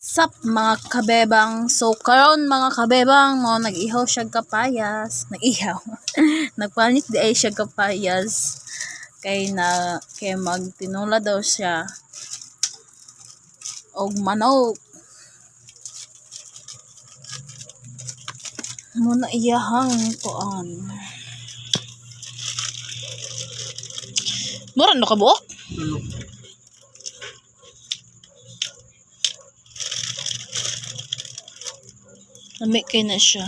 Sup mga kabebang, so karon mga kabebang mo nag-ihaw siya kapayas, nag-ihaw. Nagpanit di ay siya kapayas kay magtinula daw siya og manok. Muna iyahang kuan. Mura no kabuok? Lami kay na siya.